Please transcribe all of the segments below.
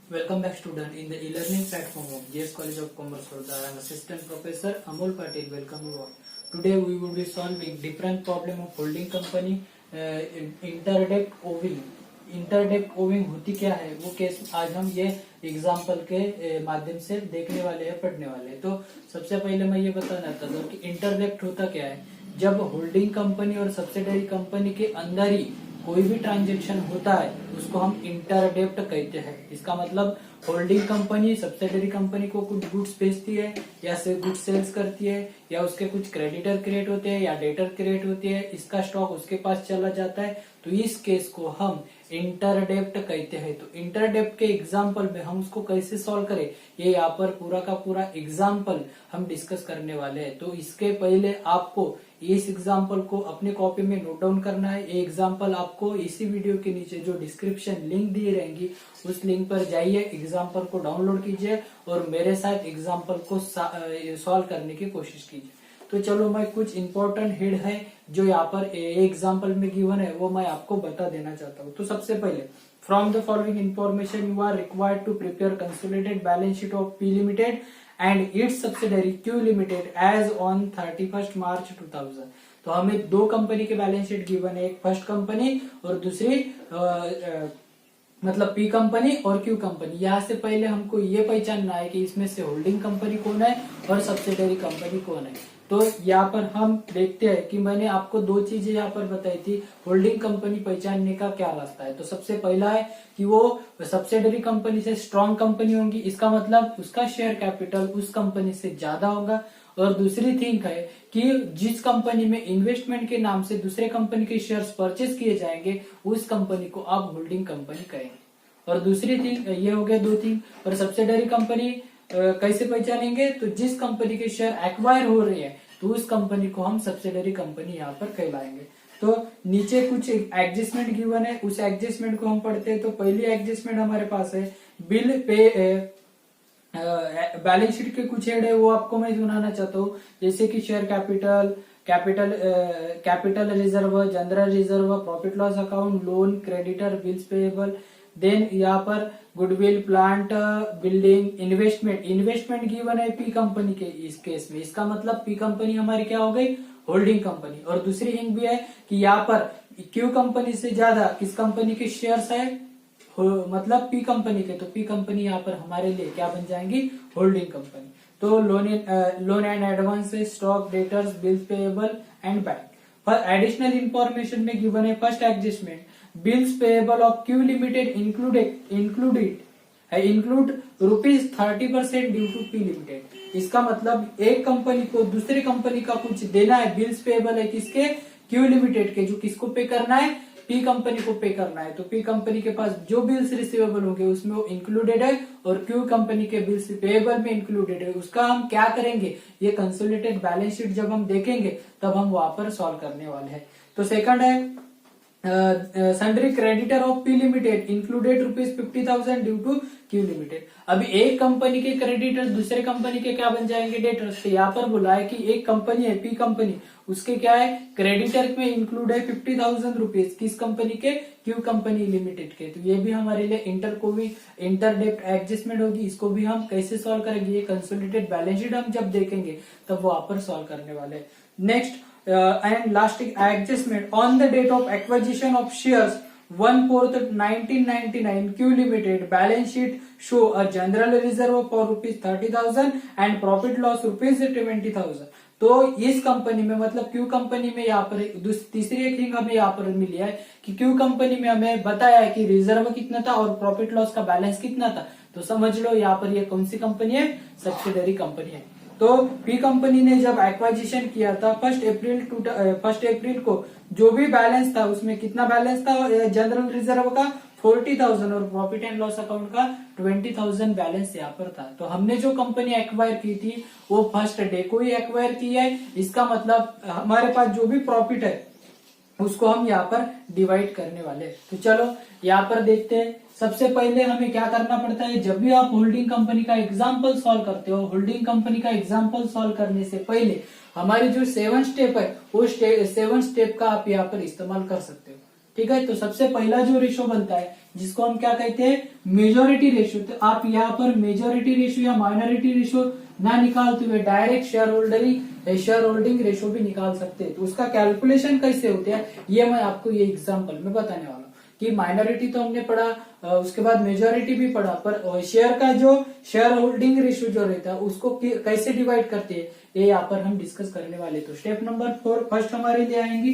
Welcome back, student, in the e-learning platform of JS College of Commerce. I am Assistant Professor Amol Patil. Welcome you all. Today we will be solving different problem of holding company, interdebt owing. Interdebt owing होती क्या है वो case आज हम ये example के माध्यम से देखने वाले हैं, पढ़ने वाले हैं। तो सबसे पहले मैं ये बताना चाहता हूँ कि इंटरडेप्ट होता क्या है। जब होल्डिंग कंपनी और सब्सिडरी कंपनी के अंदर ही कोई भी ट्रांजेक्शन होता है उसको हम इंटरडेप्ट कहते हैं। इसका मतलब होल्डिंग कंपनी सब्सिडरी कंपनी को कुछ गुड्स बेचती है या से गुड्स सेल्स करती है या उसके कुछ क्रेडिटर क्रिएट होते हैं या डेटर क्रिएट होती है, इसका स्टॉक उसके पास चला जाता है, तो इस केस को हम इंटरडेप्ट कहते हैं। तो इंटरडेप्ट के एग्जाम्पल में हम उसको कैसे सॉल्व करें ये यहाँ पर पूरा का पूरा एग्जाम्पल हम डिस्कस करने वाले हैं। तो इसके पहले आपको इस एग्जाम्पल को अपने कॉपी में नोट डाउन करना है। ये एग्जाम्पल आपको इसी वीडियो के नीचे जो डिस्क्रिप्शन लिंक दी रहेंगी उस लिंक पर जाइए, एग्जाम्पल को डाउनलोड कीजिए और मेरे साथ एग्जाम्पल को सॉल्व करने की कोशिश कीजिए। तो चलो मैं कुछ इंपॉर्टेंट हेड है जो यहाँ पर एग्जाम्पल में गिवन है वो मैं आपको बता देना चाहता हूँ। तो सबसे पहले from the following information you are required to prepare consolidated balance sheet of P limited and its subsidiary Q Limited as on 31st March 2000। तो हमें दो कंपनी के बैलेंस शीट गिवन है, एक फर्स्ट कंपनी और दूसरी मतलब पी कंपनी और क्यू कंपनी। यहाँ से पहले हमको ये पहचानना है कि इसमें से होल्डिंग कंपनी कौन है और सब्सिडरी कंपनी कौन है। तो यहाँ पर हम देखते हैं कि मैंने आपको दो चीजें यहाँ पर बताई थी होल्डिंग कंपनी पहचानने का क्या रास्ता है। तो सबसे पहला है कि वो सब्सिडरी कंपनी से स्ट्रॉन्ग कंपनी होंगी, इसका मतलब उसका शेयर कैपिटल उस कंपनी से ज्यादा होगा। और दूसरी थिंग है कि जिस कंपनी में इन्वेस्टमेंट के नाम से दूसरे कंपनी के शेयर्स परचेज किए जाएंगे उस कंपनी को आप होल्डिंग कंपनी कहेंगे। और दूसरी थिंग ये हो गया दो थिंग। और सब्सिडरी कंपनी कैसे पहचानेंगे, तो जिस कंपनी के शेयर एक्वायर हो रहे हैं तो उस कंपनी को हम सब्सिडरी कंपनी यहाँ पर कहलाएंगे। तो नीचे कुछ एडजस्टमेंट गिवन है, उस एडजस्टमेंट को हम पढ़ते हैं। तो पहली एडजस्टमेंट हमारे पास है बिल पे बैलेंस शीट के कुछ हेड है वो आपको मैं सुनाना चाहता हूँ, जैसे कि share capital reserve, general reserve, profit loss account, loan, creditor, bills payable. Then यहाँ पर goodwill, plant, building, investment given है पी कंपनी के इस केस में, इसका मतलब पी कंपनी हमारी क्या हो गई होल्डिंग कंपनी। और दूसरी हिंग भी है कि यहाँ पर क्यू कंपनी से ज्यादा किस कंपनी के शेयर्स है मतलब पी कंपनी के, तो पी कंपनी यहाँ पर हमारे लिए क्या बन जाएंगी होल्डिंग कंपनी। तो loan and advance, stock, debtors, bills payable and bank. पर एडिशनल इंफॉर्मेशन में गिवन है first adjustment bills payable of Q limited include ₹30% due to P limited. इसका मतलब एक कंपनी को दूसरी कंपनी का कुछ देना है, बिल्स पेएबल है किसके क्यू लिमिटेड के, जो किसको पे करना है पी कंपनी को पे करना है। तो पी कंपनी के पास जो बिल्स रिसीवेबल होंगे उसमें वो इंक्लूडेड है और क्यू कंपनी के बिल्स पेएबल में इंक्लूडेड है। उसका हम क्या करेंगे, ये कंसोलिडेटेड बैलेंस शीट जब हम देखेंगे तब हम वहां पर सॉल्व करने वाले हैं। तो सेकंड है sundry creditor of P limited included ₹50,000 due to Q limited. अभी एक कंपनी के क्रेडिटर दूसरे कंपनी के क्या बन जाएंगे डेटर्स। तो यहाँ पर बोला है कि एक कंपनी है पी कंपनी, उसके क्या है क्रेडिटर में इंक्लूड है ₹50,000 किस कंपनी के क्यू कंपनी लिमिटेड के। तो ये भी हमारे लिए इंटरडेप्ट एडजस्टमेंट होगी, इसको भी हम कैसे सॉल्व करेंगे, ये कंसोलिडेटेड बैलेंस शीट हम जब देखेंगे तब वहां पर सॉल्व करने वाले। Next and last adjustment on the date of acquisition of shares 1/4 1999 Q Limited balance sheet show a general reserve for ₹30,000 and profit loss ₹20,000। तो इस कंपनी में मतलब क्यू कंपनी में यहाँ पर तीसरी एक थिंग हमें यहाँ पर मिली है कि क्यू कंपनी में हमें बताया है कि रिजर्व कितना था और प्रॉफिट लॉस का बैलेंस कितना था। तो समझ लो यहाँ पर ये कौन सी कंपनी है, सब्सिडरी कंपनी है। तो पी कंपनी ने जब एक्वाजिशन किया था 1 अप्रैल को जो भी बैलेंस था उसमें कितना बैलेंस था जनरल रिजर्व का 40,000 और प्रॉफिट एंड लॉस अकाउंट का 20,000 बैलेंस यहाँ पर था। तो हमने जो कंपनी एक्वायर की थी वो फर्स्ट डे को ही एक्वायर की है, इसका मतलब हमारे पास जो भी प्रॉफिट है उसको हम यहाँ पर डिवाइड करने वाले। तो चलो यहाँ पर देखते हैं। सबसे पहले हमें क्या करना पड़ता है, जब भी आप होल्डिंग कंपनी का एग्जाम्पल सॉल्व करते हो, होल्डिंग कंपनी का एग्जाम्पल सॉल्व करने से पहले हमारी जो 7 स्टेप है वो 7 स्टेप का आप यहाँ पर इस्तेमाल कर सकते हो। ठीक है। तो सबसे पहला जो रेशो बनता है जिसको हम क्या कहते हैं, मेजोरिटी रेशो। तो आप यहाँ पर मेजोरिटी रेशो या माइनॉरिटी रेशो ना निकालते हुए डायरेक्ट शेयर होल्डिंग रेशो भी निकाल सकते हैं। तो उसका कैलकुलेशन कैसे होते हैं ये मैं आपको ये एग्जांपल में बताने वाला हूँ कि माइनॉरिटी तो हमने पढ़ा, उसके बाद मेजोरिटी भी पढ़ा, पर शेयर का जो शेयर होल्डिंग रेशो जो रहता है उसको कैसे डिवाइड करते हैं ये यहाँ पर हम डिस्कस करने वाले। तो स्टेप नंबर 4 फर्स्ट हमारे लिए आएंगी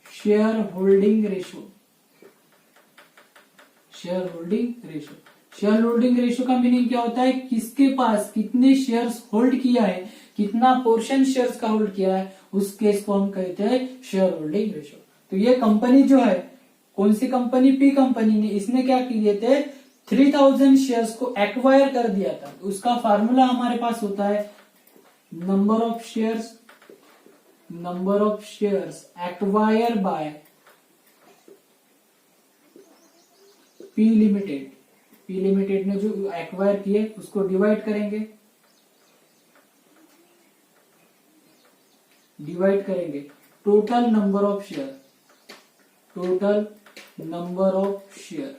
share holding ratio. Share holding ratio का मीनिंग क्या होता है, किसके पास कितने शेयर्स होल्ड किया है, कितना पोर्शन शेयर्स का होल्ड किया है, उस केस को हम कहते हैं शेयर होल्डिंग रेशो। तो ये कंपनी जो है, कौन सी कंपनी, पी कंपनी ने, इसने क्या किए थे 3000 शेयर्स को एक्वायर कर दिया था। उसका फार्मूला हमारे पास होता है number of shares acquire by P limited ने जो एक्वायर किए उसको डिवाइड करेंगे टोटल नंबर ऑफ शेयर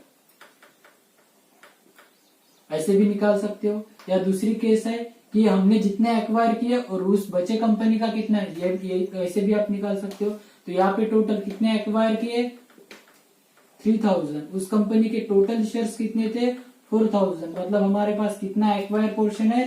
ऐसे भी निकाल सकते हो। या दूसरी केस है कि हमने जितने एक्वायर किए और उस बचे कंपनी का कितना है, ये ऐसे भी आप निकाल सकते हो। तो यहाँ पे टोटल कितने एक्वायर किए 3000, उस कंपनी के टोटल शेयर्स कितने थे 4000, मतलब हमारे पास कितना एक्वायर पोर्शन है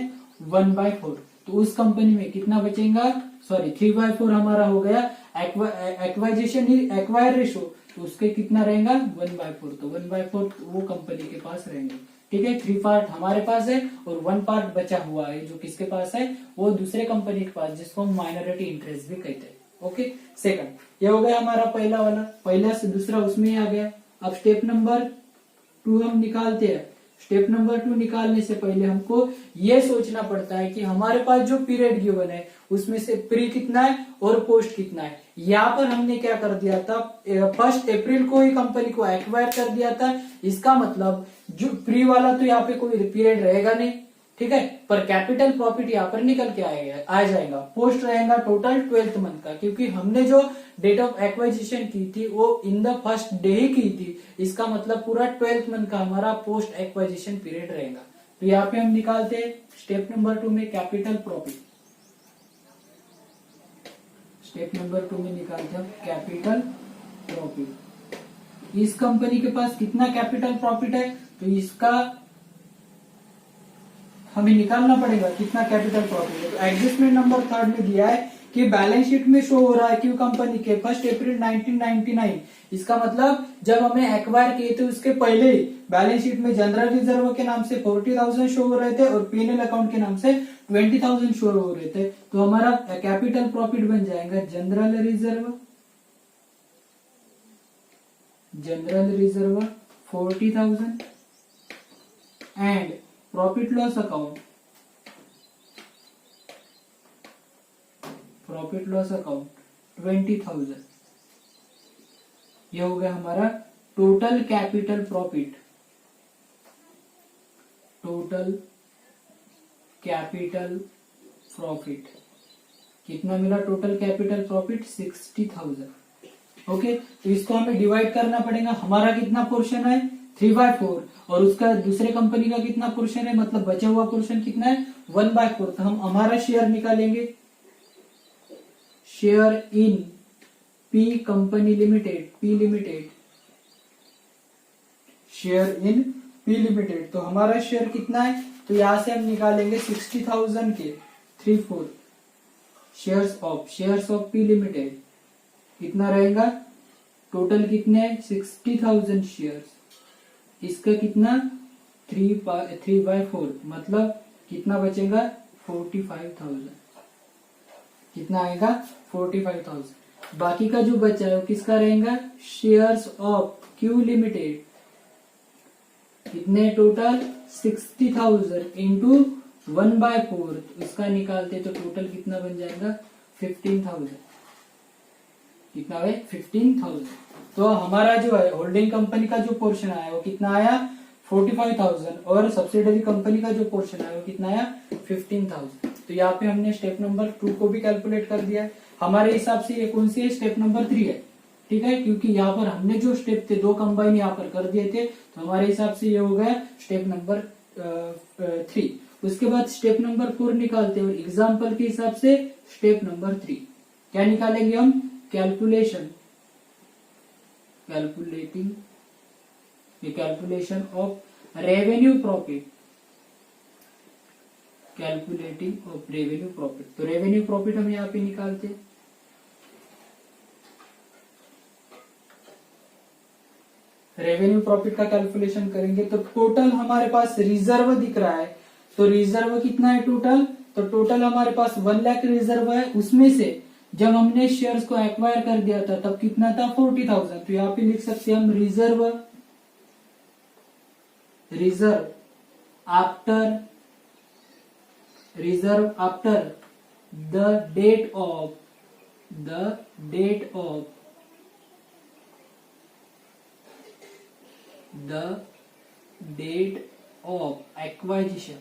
1/4। तो उस कंपनी में कितना बचेगा, 3/4 हमारा हो गया एक्वायर रेशो, तो उसके कितना रहेगा 1/4। तो 1/4 वो कंपनी के पास रहेंगे, ठीक है। 3 पार्ट हमारे पास है और 1 पार्ट बचा हुआ है जो किसके पास है, वो दूसरे कंपनी के पास, जिसको हम माइनॉरिटी इंटरेस्ट भी कहते हैं। ओके, सेकंड ये हो गया हमारा पहला वाला, पहला से दूसरा उसमें ही आ गया। अब स्टेप नंबर 2 हम निकालते हैं। स्टेप नंबर 2 निकालने से पहले हमको ये सोचना पड़ता है कि हमारे पास जो पीरियड गिवन है उसमें से प्री कितना है और पोस्ट कितना है। यहाँ पर हमने क्या कर दिया था, 1 अप्रैल को ही कंपनी को एक्वायर कर दिया था। इसका मतलब जो प्री वाला तो यहाँ पे कोई पीरियड रहेगा नहीं, ठीक है, पर कैपिटल प्रॉफिट यहाँ पर निकल के आ जाएगा। पोस्ट रहेगा टोटल 12th मंथ का, क्योंकि हमने जो डेट ऑफ एक्वाइजिशन की थी वो इन द फर्स्ट डे ही की थी। इसका मतलब पूरा 12th मंथ का हमारा पोस्ट एक्वाइजिशन पीरियड रहेगा। तो यहाँ पे हम निकालते हैं स्टेप नंबर 2 में कैपिटल प्रॉफिट। स्टेप नंबर 2 में निकालते हैं कैपिटल प्रॉफिट। इस कंपनी के पास कितना कैपिटल प्रॉफिट है, तो इसका हमें निकालना पड़ेगा कितना कैपिटल प्रॉफिट है। तो एडजस्टमेंट नंबर 3 में दिया है कि बैलेंस शीट में शो हो रहा है क्यू कंपनी के 1 अप्रैल 1999। इसका मतलब जब हमें एक्वायर किए थे उसके पहले ही बैलेंस शीट में जनरल रिजर्व के नाम से 40,000 शो हो रहे थे और पीएनएल अकाउंट के नाम से 20,000 शो हो रहे थे। तो हमारा कैपिटल प्रॉफिट बन जाएगा general reserve 40,000 and profit loss account 20,000। ये हो गया हमारा टोटल कैपिटल प्रॉफिट। कितना मिला टोटल कैपिटल प्रॉफिट 60,000। ओके, तो इसको हमें डिवाइड करना पड़ेगा। हमारा कितना पोर्शन है 3/4 और उसका दूसरे कंपनी का कितना पोर्शन है, मतलब बचा हुआ पोर्शन कितना है 1/4। तो हम हमारा शेयर निकालेंगे, share in P company limited, share in P limited. तो हमारा शेयर कितना है, तो यहां से हम निकालेंगे 60,000 के 3/4 शेयर्स ऑफ पी लिमिटेड। कितना रहेगा टोटल, कितने 60,000 शेयर्स, इसका कितना 3/4 मतलब कितना बचेगा 45,000। कितना आएगा 45,000। बाकी का जो बचा है वो किसका रहेगा, शेयर्स ऑफ क्यू लिमिटेड। कितने टोटल 60,000 इंटू 1/4, इसका निकालते तो टोटल कितना बन जाएगा 15,000। कितना है 15,000। तो हमारा जो है होल्डिंग कंपनी का जो पोर्शन आया वो कितना आया 45,000 और सब्सिडरी कंपनी का जो पोर्शन आया वो कितना आया 15,000। तो यहाँ पे हमने स्टेप नंबर 2 को भी कैलकुलेट कर दिया है। हमारे हिसाब से ये कौन सी है, स्टेप नंबर 3 है। ठीक है, क्योंकि यहाँ पर हमने जो स्टेप थे 2 कंबाइन यहाँ पर कर दिए थे, तो हमारे हिसाब से ये हो गया स्टेप नंबर 3। उसके बाद स्टेप नंबर 4 निकालते हैं, और एग्जाम्पल के हिसाब से स्टेप नंबर 3 क्या निकालेंगे हम, calculation of revenue profit, calculating of revenue profit. तो रेवेन्यू प्रॉफिट हम यहाँ पे निकालते हैं। रेवेन्यू प्रॉफिट का कैलकुलेशन करेंगे तो टोटल हमारे पास रिजर्व दिख रहा है, तो रिजर्व कितना है टोटल, तो टोटल हमारे पास 1 लाख रिजर्व है। उसमें से जब हमने शेयर्स को एक्वायर कर दिया था तब कितना था, 40,000। तो यहाँ पे लिख सकते हैं हम reserve after the date of acquisition.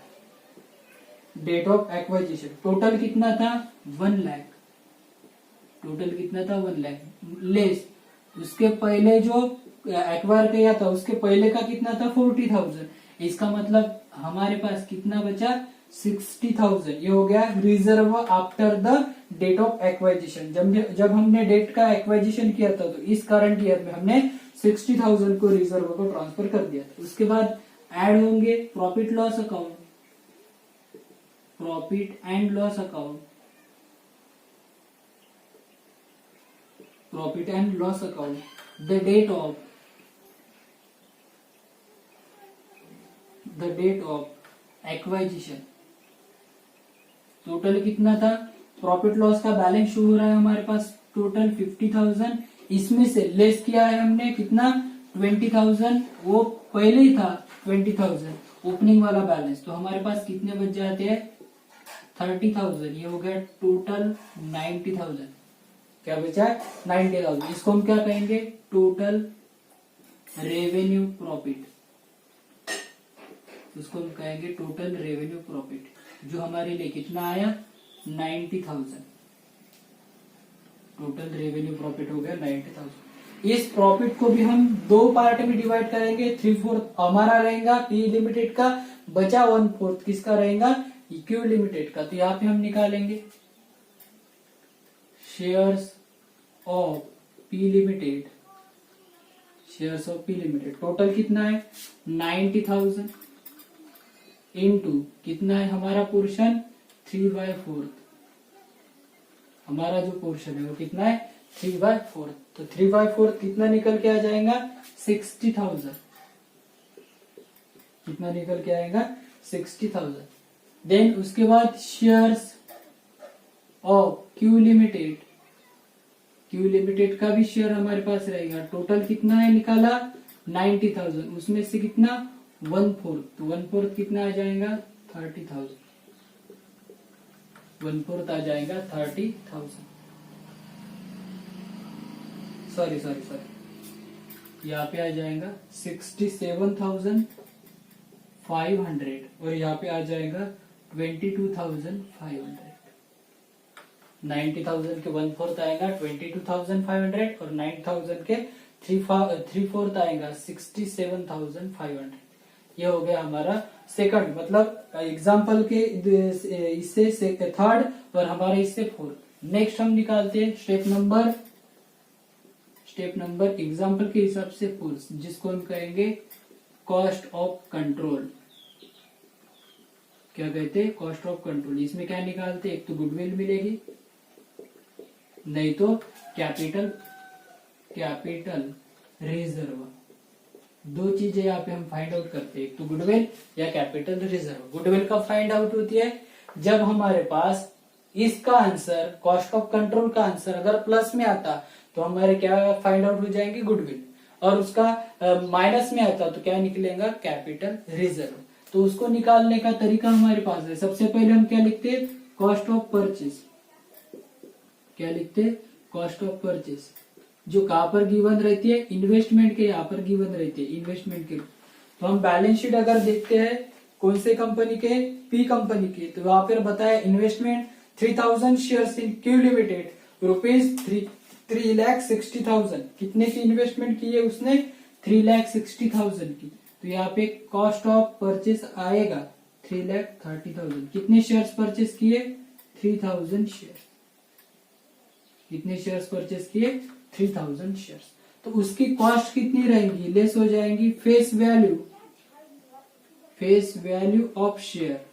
Total कितना था, 1 लाख। लेस उसके पहले जो एक्वायर किया था उसके पहले का कितना था, 40,000। इसका मतलब हमारे पास कितना बचा, 60,000। ये हो गया reserve after the date of acquisition. जब हमने डेट का एक्वाइजिशन किया था तो इस करंट ईयर में हमने 60,000 को रिजर्व को ट्रांसफर कर दिया था। उसके बाद ऐड होंगे profit and loss account, the date of acquisition. Total कितना था, प्रॉफिट लॉस का बैलेंस शो हो रहा है हमारे पास टोटल 50,000। इसमें से लेस किया है हमने कितना, 20,000। वो पहले ही था 20,000 ओपनिंग वाला बैलेंस, तो हमारे पास कितने बच जाते हैं, 30,000। ये हो गया टोटल 90,000। क्या बचा, 90,000। इसको हम क्या कहेंगे, टोटल रेवेन्यू प्रॉफिट। उसको हम कहेंगे टोटल रेवेन्यू प्रॉफिट, जो हमारे लिए कितना आया, 90,000। टोटल रेवेन्यू प्रॉफिट हो गया 90,000। इस प्रॉफिट को भी हम 2 पार्ट में डिवाइड करेंगे। 3/4 हमारा रहेगा पी लिमिटेड का, बचा 1/4 किसका रहेगा, क्यू लिमिटेड का। तो यहाँ पे हम निकालेंगे shares of P limited. Total कितना है, 90,000 इनटू कितना है हमारा पोर्शन, 3/4। हमारा जो पोर्शन है वो कितना है, 3/4। तो 3/4 कितना निकल के आ जाएगा, 60,000। कितना निकल के आएगा, 60,000। देन उसके बाद शेयर्स ऑफ क्यू लिमिटेड का भी शेयर हमारे पास रहेगा। टोटल कितना है निकाला, 90,000। उसमें से कितना, 1/4। तो 1/4 कितना आ जाएगा, 30,000। 1/4 आ जाएगा 30,000। सॉरी यहाँ पे आ जाएगा 67,500 और यहाँ पे आ जाएगा 22,500। 90,000 के 1/4 आएगा 22,500 और 9,000 के 3/4 आएगा 67,500। ये हो गया हमारा सेकंड, मतलब एग्जाम्पल के इससे थर्ड और हमारे इससे फोर्थ। नेक्स्ट हम निकालते हैं स्टेप नंबर एग्जाम्पल के हिसाब से फोर्थ, जिसको हम कहेंगे कॉस्ट ऑफ कंट्रोल। क्या कहते हैं, कॉस्ट ऑफ कंट्रोल। इसमें क्या निकालते हैं, एक तो गुडविल मिलेगी, नहीं तो कैपिटल रिजर्व। 2 चीजें यहाँ पे हम फाइंड आउट करते हैं, एक तो गुडविल या कैपिटल रिजर्व। गुडविल का फाइंड आउट होती है जब हमारे पास इसका आंसर, कॉस्ट ऑफ कंट्रोल का आंसर अगर प्लस में आता तो हमारे क्या फाइंड आउट हो जाएंगे, गुडविल, और उसका माइनस में आता तो क्या निकलेगा, कैपिटल रिजर्व। तो उसको निकालने का तरीका हमारे पास है। सबसे पहले हम क्या लिखते हैं, कॉस्ट ऑफ परचेज। क्या लिखते हैं, कॉस्ट ऑफ परचेज, जो कहां पर गिवन रहती है, इन्वेस्टमेंट के यहाँ पर गिवन रहती है, इन्वेस्टमेंट के। तो हम बैलेंस शीट अगर देखते हैं कौन से कंपनी के, पी कंपनी के, तो वहां पर बताया investment 3,000 shares in Q limited, ₹3 3,60,000। कितने की इन्वेस्टमेंट की है उसने? 3,60,000 की। तो यहाँ पे कॉस्ट ऑफ परचेस आएगा 3,30,000। कितने शेयर्स परचेस किए? 3,000 शेयर। कितने शेयर्स परचेस किए? 3,000 शेयर्स। तो उसकी कॉस्ट कितनी रहेगी? लेस हो जाएंगी फेस वैल्यू ऑफ शेयर।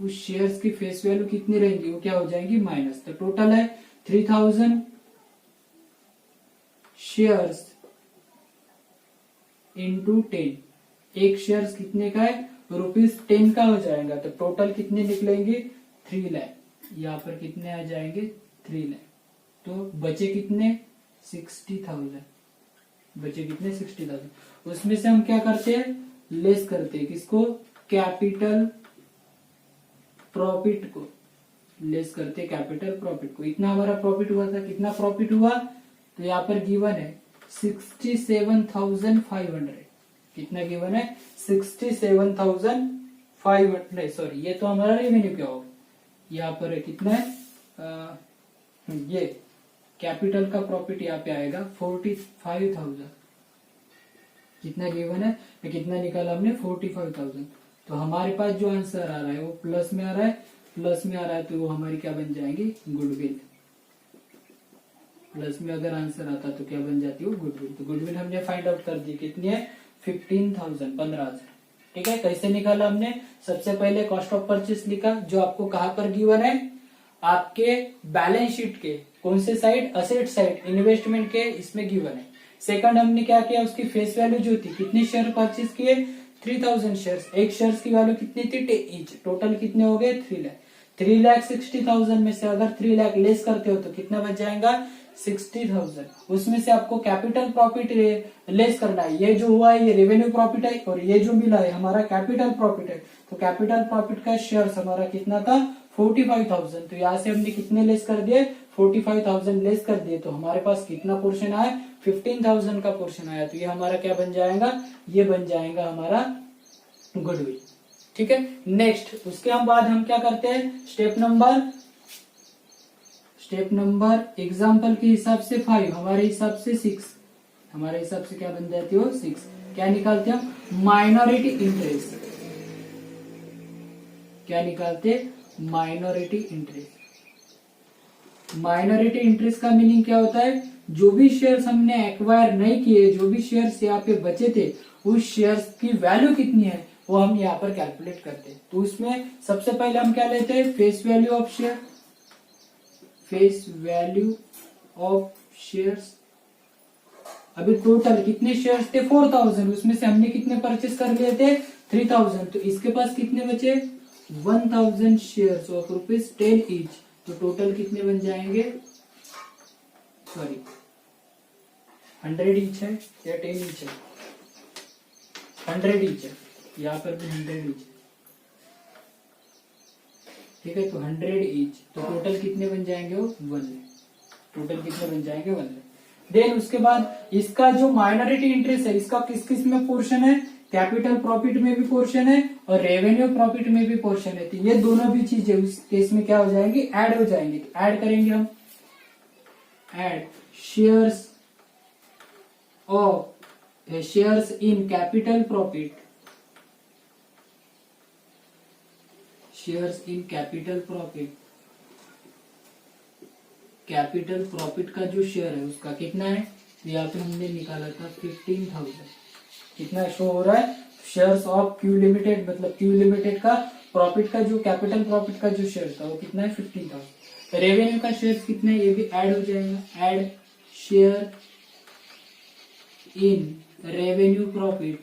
उस शेयर्स की फेस वैल्यू कितनी रहेंगी? वो क्या हो जाएंगी? माइनस। तो टोटल है 3,000 शेयर्स इंटू 10। एक शेयर्स कितने का है? ₹10 का हो जाएगा। तो टोटल कितने निकलेंगे? 3 लाख। यहाँ पर कितने आ जाएंगे? 3 लाख। तो बचे कितने? 60,000। बचे कितने? 60,000। उसमें से हम क्या करते हैं? लेस करते हैं। किसको? कैपिटल प्रॉफिट को लेस करते हैं। कैपिटल प्रॉफिट को। इतना हमारा प्रॉफिट हुआ था। कितना प्रॉफिट हुआ? तो यहाँ पर गिवन है 67,500। कितना गिवन है? 67,500। नहीं सॉरी, ये तो हमारा रेवेन्यू क्या होगा? यहाँ पर है कितना है? ये कैपिटल का प्रॉफिट यहाँ पे आएगा 45,000। कितना गिवन है? कितना निकाला हमने? 45,000। तो हमारे पास जो आंसर आ रहा है वो प्लस में आ रहा है। प्लस में आ रहा है तो वो हमारी क्या बन जाएंगी? गुडविल। प्लस में अगर आंसर आता तो क्या बन जाती है? गुडविल। तो गुडविल हमने फाइंड आउट कर दी। कितनी है? 15,000, 15,000। ठीक है। कैसे निकाला हमने? सबसे पहले कॉस्ट ऑफ परचेस लिखा, जो आपको कहां पर गिवन है? आपके बैलेंस शीट के कौन से साइड? असेट साइड, इन्वेस्टमेंट के इसमें गिवन है। सेकंड हमने क्या किया? उसकी फेस वैल्यू जो थी, कितने शेयर परचेस किए? 3,000 शेयर्स। एक शेयर्स की वैल्यू कितनी थी? ईच। टोटल कितने हो गए? 3 लाख। 3,60,000 में से अगर 3 लाख लेस करते हो तो कितना बच जाएगा? 60,000। उसमें से आपको कैपिटल प्रॉफिट लेस करना है। ये जो हुआ है ये रेवेन्यू प्रॉफिट है, और ये जो मिला है हमारा कैपिटल प्रॉफिट है। तो कैपिटल प्रॉफिट का शेयर्स हमारा कितना था? 45,000। तो यहाँ से हमने कितने लेस कर दिए? 45,000 लेस कर दिए। तो हमारे पास कितना पोर्शन आया? 15,000 का पोर्शन आया। तो ये हमारा क्या बन जाएगा? ये बन जाएगा हमारा गुडविल। ठीक है। नेक्स्ट उसके बाद हम क्या करते हैं? स्टेप नंबर एग्जाम्पल के हिसाब से 5, हमारे हिसाब से 6। हमारे हिसाब से क्या बन जाती हो? 6। क्या निकालते हैं हम? Minority interest. क्या निकालते? Minority interest. माइनॉरिटी इंटरेस्ट का मीनिंग क्या होता है? जो भी शेयर्स हमने एक्वायर नहीं किए, जो भी शेयर्स यहाँ पे बचे थे, उस शेयर्स की वैल्यू कितनी है वो हम यहाँ पर कैलकुलेट करते हैं। तो उसमें सबसे पहले हम क्या लेते हैं? Face value of share. Face value of shares. अभी टोटल कितने शेयर्स थे? 4,000। उसमें से हमने कितने परचेस कर लिए थे? 3,000। तो इसके पास कितने बचे? 1,000 शेयर्स ऑफ ₹10 ईच। तो टोटल कितने बन जाएंगे? सॉरी, 100 ईच है या 10 ईच है? 100 ईच है। यहाँ पर भी 100 ईच है। ठीक है। तो 100 ईच। तो टोटल कितने बन जाएंगे? वो 1 लाख। टोटल कितने बन जाएंगे? 1 लाख। देन उसके बाद इसका जो माइनॉरिटी इंटरेस्ट है, इसका किस किस में पोर्शन है? कैपिटल प्रॉफिट में भी पोर्शन है और रेवेन्यू प्रॉफिट में भी पोर्शन है। तो ये दोनों भी चीजें उस केस में क्या हो जाएंगी? ऐड हो जाएंगे। तो ऐड करेंगे हम। Add shares of shares in capital profit. Shares in capital profit. Capital profit का जो शेयर है उसका कितना है? यहाँ पे हमने निकाला था 15,000। कितना शो हो रहा है? शेयर्स ऑफ क्यू लिमिटेड, मतलब क्यू लिमिटेड का प्रॉफिट का जो कैपिटल प्रॉफिट का जो शेयर था वो कितना है? 15,000। रेवेन्यू का शेयर कितना है? ये भी ऐड हो जाएगा। Add share in revenue profit.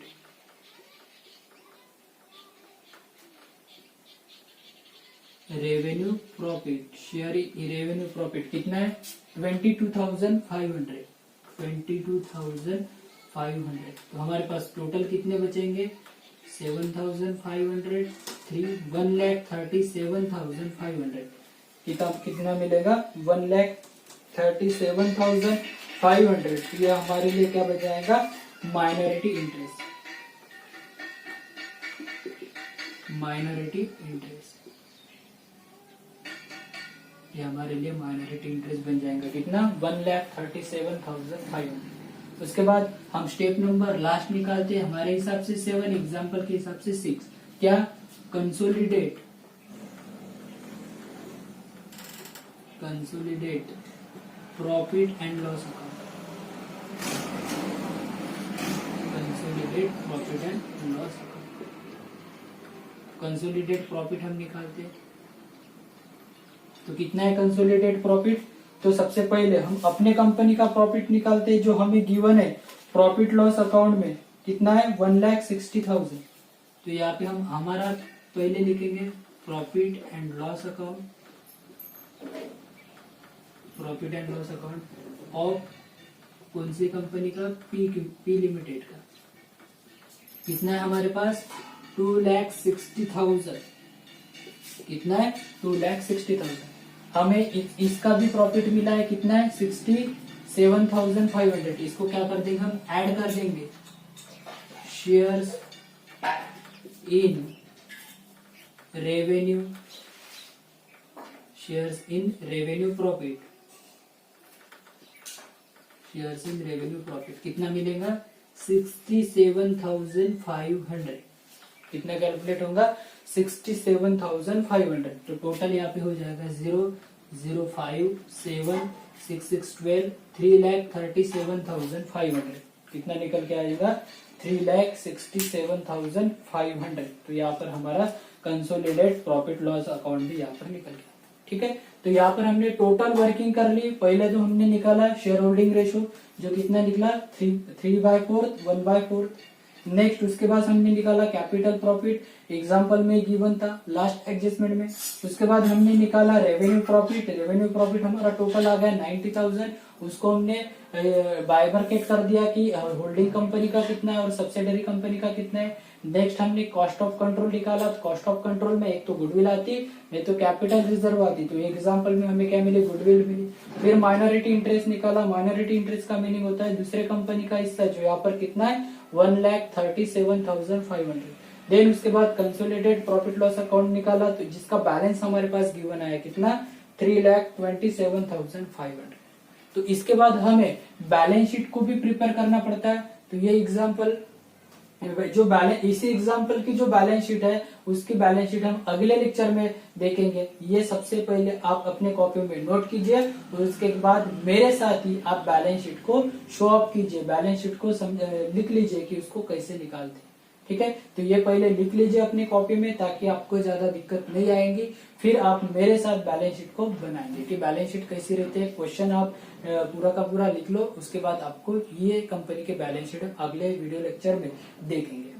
Revenue profit. Share in revenue profit कितना है? 22,500। 22,500। तो हमारे पास टोटल कितने बचेंगे? 7,500। 1,37,500। कितना मिलेगा? 1,37,500। ये हमारे लिए क्या बच जाएगा? Minority interest. Minority interest. ये हमारे लिए माइनॉरिटी इंटरेस्ट बन जाएगा कितना 1,37,500। उसके बाद हम स्टेप नंबर लास्ट निकालते हैं हमारे हिसाब से 7, एग्जाम्पल के हिसाब से 6। क्या? Consolidate profit and loss account. Consolidate profit and loss account. Consolidate profit हम निकालते हैं तो कितना है कंसोलिडेट प्रॉफिट? तो सबसे पहले हम अपने कंपनी का प्रॉफिट निकालते हैं जो हमें गिवन है प्रॉफिट लॉस अकाउंट में कितना है 1,60,000। तो यहाँ पे हम हमारा पहले लिखेंगे profit and loss account, profit and loss account of कौन सी कंपनी का? पी लिमिटेड का। कितना है हमारे पास 2,60,000। कितना है 2,60,000। हमें इसका भी प्रॉफिट मिला है कितना है 67,500। इसको क्या कर देंगे हम ऐड कर देंगे shares in revenue, shares in revenue profit, shares in revenue profit कितना मिलेगा 67,500। कितना कैलकुलेट होगा 67,500। तो टोटल यहाँ पे हो जाएगा 0,057,66,12 3,37,500। कितना निकल के आएगा 3,67,500। तो यहाँ पर हमारा कंसोलिडेट प्रॉफिट लॉस अकाउंट भी यहाँ पर निकल गया। ठीक है, तो यहाँ पर हमने टोटल वर्किंग कर ली। पहले तो हमने निकाला शेयर होल्डिंग रेशो जो कितना निकला 3/4 1/4। नेक्स्ट उसके बाद हमने निकाला कैपिटल प्रॉफिट, एग्जांपल में गिवन था लास्ट एडजस्टमेंट में। उसके बाद हमने निकाला रेवेन्यू प्रॉफिट, रेवेन्यू प्रॉफिट हमारा टोटल आ गया 90,000। उसको हमने बाइबरकेट कर दिया कि होल्डिंग कंपनी का कितना है और सब्सिडरी कंपनी का कितना है। नेक्स्ट हमने कॉस्ट ऑफ कंट्रोल निकाला। कॉस्ट ऑफ कंट्रोल में एक तो गुडविल आती नहीं तो कैपिटल रिजर्व आती। तो एग्जांपल में हमें क्या मिली गुडविल मिली। फिर माइनॉरिटी इंटरेस्ट निकाला। माइनॉरिटी इंटरेस्ट का मीनिंग होता है दूसरे कंपनी का हिस्सा जो यहाँ पर कितना है 1,37,500। देन उसके बाद कंसोलिडेटेड प्रॉफिट लॉस अकाउंट निकाला तो जिसका बैलेंस हमारे पास गिवन आया कितना 3,27,500। तो इसके बाद हमें बैलेंस शीट को भी प्रिपेयर करना पड़ता है। तो ये एग्जांपल जो बैलेंस इसी एग्जांपल की जो बैलेंस शीट है उसकी बैलेंस शीट हम अगले लेक्चर में देखेंगे। ये सबसे पहले आप अपने कॉपी में नोट कीजिए और उसके बाद मेरे साथ ही आप बैलेंस शीट को शो ऑफ कीजिए। बैलेंस शीट को लिख लीजिए कि उसको कैसे निकालते हैं। ठीक है, तो ये पहले लिख लीजिए अपनी कॉपी में ताकि आपको ज्यादा दिक्कत नहीं आएगी। फिर आप मेरे साथ बैलेंस शीट को बनाएंगे कि बैलेंस शीट कैसी रहती है। क्वेश्चन आप पूरा का पूरा लिख लो। उसके बाद आपको ये कंपनी के बैलेंस शीट अगले वीडियो लेक्चर में देखेंगे।